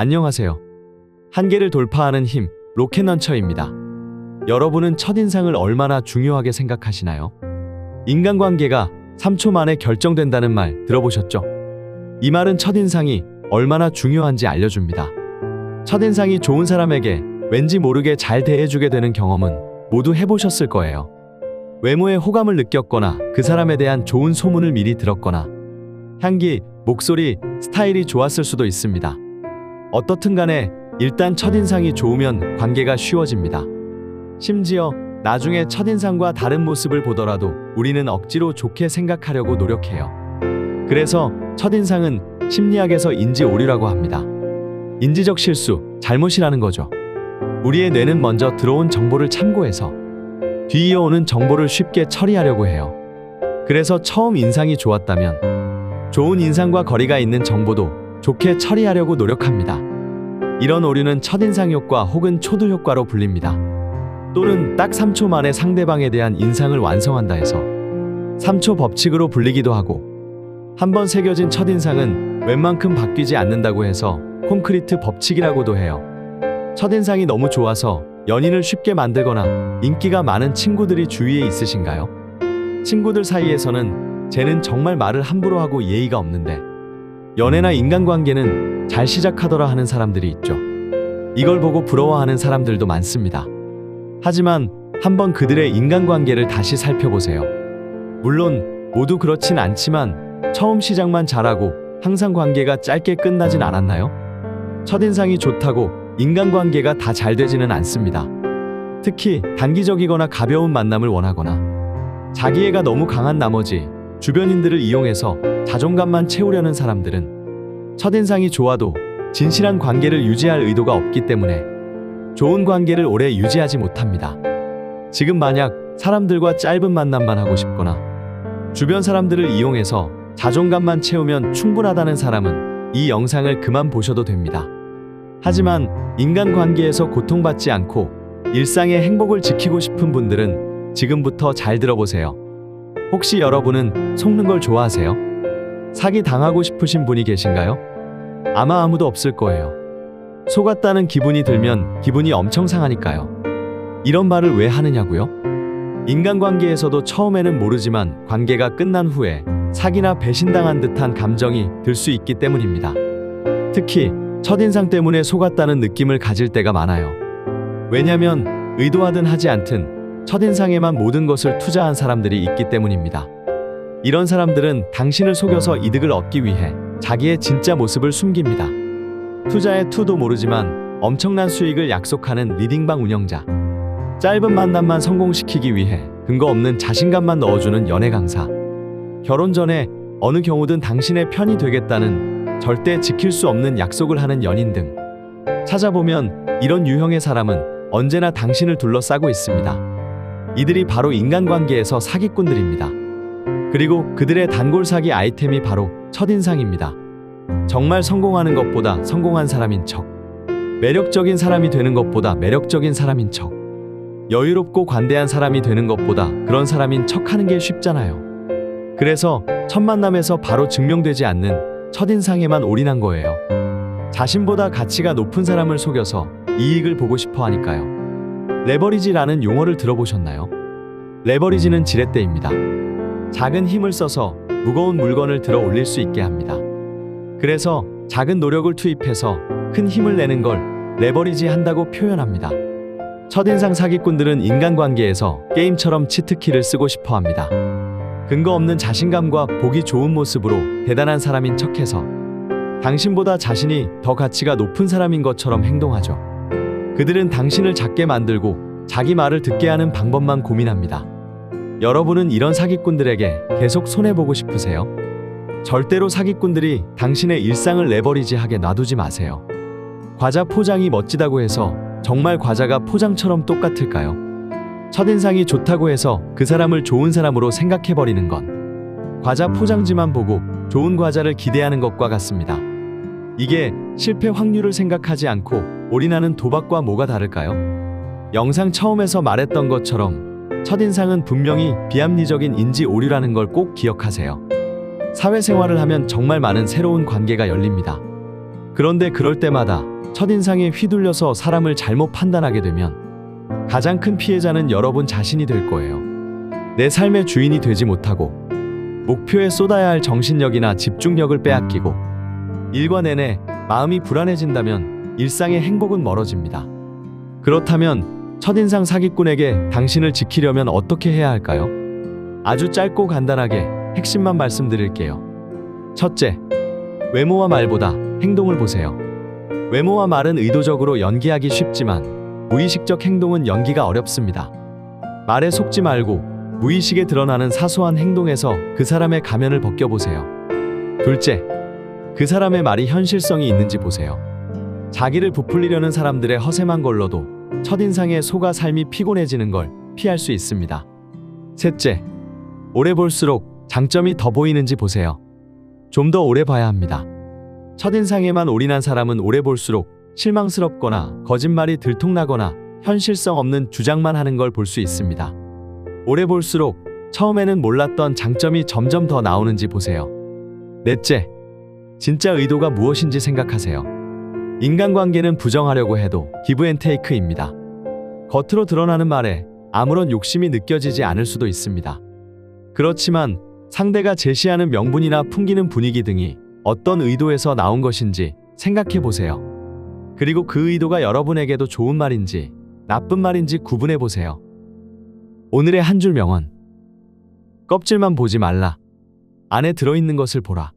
안녕하세요. 한계를 돌파하는 힘, 로켓런처입니다. 여러분은 첫인상을 얼마나 중요하게 생각하시나요? 인간관계가 3초 만에 결정된다는 말 들어보셨죠? 이 말은 첫인상이 얼마나 중요한지 알려줍니다. 첫인상이 좋은 사람에게 왠지 모르게 잘 대해주게 되는 경험은 모두 해보셨을 거예요. 외모에 호감을 느꼈거나 그 사람에 대한 좋은 소문을 미리 들었거나 향기, 목소리, 스타일이 좋았을 수도 있습니다. 어떻든 간에 일단 첫인상이 좋으면 관계가 쉬워집니다. 심지어 나중에 첫인상과 다른 모습을 보더라도 우리는 억지로 좋게 생각하려고 노력해요. 그래서 첫인상은 심리학에서 인지오류라고 합니다. 인지적 실수, 잘못이라는 거죠. 우리의 뇌는 먼저 들어온 정보를 참고해서 뒤이어오는 정보를 쉽게 처리하려고 해요. 그래서 처음 인상이 좋았다면 좋은 인상과 거리가 있는 정보도 좋게 처리하려고 노력합니다. 이런 오류는 첫인상 효과 혹은 초두 효과로 불립니다. 또는 딱 3초 만에 상대방에 대한 인상을 완성한다 해서 3초 법칙으로 불리기도 하고, 한번 새겨진 첫인상은 웬만큼 바뀌지 않는다고 해서 콘크리트 법칙이라고도 해요. 첫인상이 너무 좋아서 연인을 쉽게 만들거나 인기가 많은 친구들이 주위에 있으신가요? 친구들 사이에서는 쟤는 정말 말을 함부로 하고 예의가 없는데 연애나 인간관계는 잘 시작하더라 하는 사람들이 있죠. 이걸 보고 부러워하는 사람들도 많습니다. 하지만 한번 그들의 인간관계를 다시 살펴보세요. 물론 모두 그렇진 않지만 처음 시작만 잘하고 항상 관계가 짧게 끝나진 않았나요? 첫인상이 좋다고 인간관계가 다 잘 되지는 않습니다. 특히 단기적이거나 가벼운 만남을 원하거나 자기애가 너무 강한 나머지 주변인들을 이용해서 자존감만 채우려는 사람들은 첫인상이 좋아도 진실한 관계를 유지할 의도가 없기 때문에 좋은 관계를 오래 유지하지 못합니다. 지금 만약 사람들과 짧은 만남만 하고 싶거나 주변 사람들을 이용해서 자존감만 채우면 충분하다는 사람은 이 영상을 그만 보셔도 됩니다. 하지만 인간관계에서 고통받지 않고 일상의 행복을 지키고 싶은 분들은 지금부터 잘 들어보세요. 혹시 여러분은 속는 걸 좋아하세요? 사기 당하고 싶으신 분이 계신가요? 아마 아무도 없을 거예요. 속았다는 기분이 들면 기분이 엄청 상하니까요. 이런 말을 왜 하느냐고요? 인간관계에서도 처음에는 모르지만 관계가 끝난 후에 사기나 배신당한 듯한 감정이 들 수 있기 때문입니다. 특히 첫인상 때문에 속았다는 느낌을 가질 때가 많아요. 왜냐면 의도하든 하지 않든 첫인상에만 모든 것을 투자한 사람들이 있기 때문입니다. 이런 사람들은 당신을 속여서 이득을 얻기 위해 자기의 진짜 모습을 숨깁니다. 투자의 투도 모르지만 엄청난 수익을 약속하는 리딩방 운영자, 짧은 만남만 성공시키기 위해 근거 없는 자신감만 넣어주는 연애 강사, 결혼 전에 어느 경우든 당신의 편이 되겠다는 절대 지킬 수 없는 약속을 하는 연인 등 찾아보면 이런 유형의 사람은 언제나 당신을 둘러싸고 있습니다. 이들이 바로 인간관계에서 사기꾼들입니다. 그리고 그들의 단골 사기 아이템이 바로 첫인상입니다. 정말 성공하는 것보다 성공한 사람인 척, 매력적인 사람이 되는 것보다 매력적인 사람인 척, 여유롭고 관대한 사람이 되는 것보다 그런 사람인 척 하는 게 쉽잖아요. 그래서 첫 만남에서 바로 증명되지 않는 첫인상에만 올인한 거예요. 자신보다 가치가 높은 사람을 속여서 이익을 보고 싶어 하니까요. 레버리지라는 용어를 들어보셨나요? 레버리지는 지렛대입니다. 작은 힘을 써서 무거운 물건을 들어 올릴 수 있게 합니다. 그래서 작은 노력을 투입해서 큰 힘을 내는 걸 레버리지 한다고 표현합니다. 첫인상 사기꾼들은 인간관계에서 게임처럼 치트키를 쓰고 싶어 합니다. 근거 없는 자신감과 보기 좋은 모습으로 대단한 사람인 척해서 당신보다 자신이 더 가치가 높은 사람인 것처럼 행동하죠. 그들은 당신을 작게 만들고 자기 말을 듣게 하는 방법만 고민합니다. 여러분은 이런 사기꾼들에게 계속 손해보고 싶으세요? 절대로 사기꾼들이 당신의 일상을 레버리지하게 놔두지 마세요. 과자 포장이 멋지다고 해서 정말 과자가 포장처럼 똑같을까요? 첫인상이 좋다고 해서 그 사람을 좋은 사람으로 생각해버리는 건 과자 포장지만 보고 좋은 과자를 기대하는 것과 같습니다. 이게 실패 확률을 생각하지 않고 올인하는 도박과 뭐가 다를까요? 영상 처음에서 말했던 것처럼 첫인상은 분명히 비합리적인 인지 오류라는 걸 꼭 기억하세요. 사회생활을 하면 정말 많은 새로운 관계가 열립니다. 그런데 그럴 때마다 첫인상에 휘둘려서 사람을 잘못 판단하게 되면 가장 큰 피해자는 여러분 자신이 될 거예요. 내 삶의 주인이 되지 못하고 목표에 쏟아야 할 정신력이나 집중력을 빼앗기고 일과 내내 마음이 불안해진다면 일상의 행복은 멀어집니다. 그렇다면 첫인상 사기꾼에게 당신을 지키려면 어떻게 해야 할까요? 아주 짧고 간단하게 핵심만 말씀드릴게요. 첫째, 외모와 말보다 행동을 보세요. 외모와 말은 의도적으로 연기하기 쉽지만 무의식적 행동은 연기가 어렵습니다. 말에 속지 말고 무의식에 드러나는 사소한 행동에서 그 사람의 가면을 벗겨보세요. 둘째, 그 사람의 말이 현실성이 있는지 보세요. 자기를 부풀리려는 사람들의 허세만 걸러도 첫인상에 속아 삶이 피곤해지는 걸 피할 수 있습니다. 셋째, 오래 볼수록 장점이 더 보이는지 보세요. 좀 더 오래 봐야 합니다. 첫인상에만 올인한 사람은 오래 볼수록 실망스럽거나 거짓말이 들통나거나 현실성 없는 주장만 하는 걸 볼 수 있습니다. 오래 볼수록 처음에는 몰랐던 장점이 점점 더 나오는지 보세요. 넷째, 진짜 의도가 무엇인지 생각하세요. 인간관계는 부정하려고 해도 기브 앤 테이크입니다. 겉으로 드러나는 말에 아무런 욕심이 느껴지지 않을 수도 있습니다. 그렇지만 상대가 제시하는 명분이나 풍기는 분위기 등이 어떤 의도에서 나온 것인지 생각해 보세요. 그리고 그 의도가 여러분에게도 좋은 말인지 나쁜 말인지 구분해 보세요. 오늘의 한 줄 명언. 껍질만 보지 말라. 안에 들어있는 것을 보라.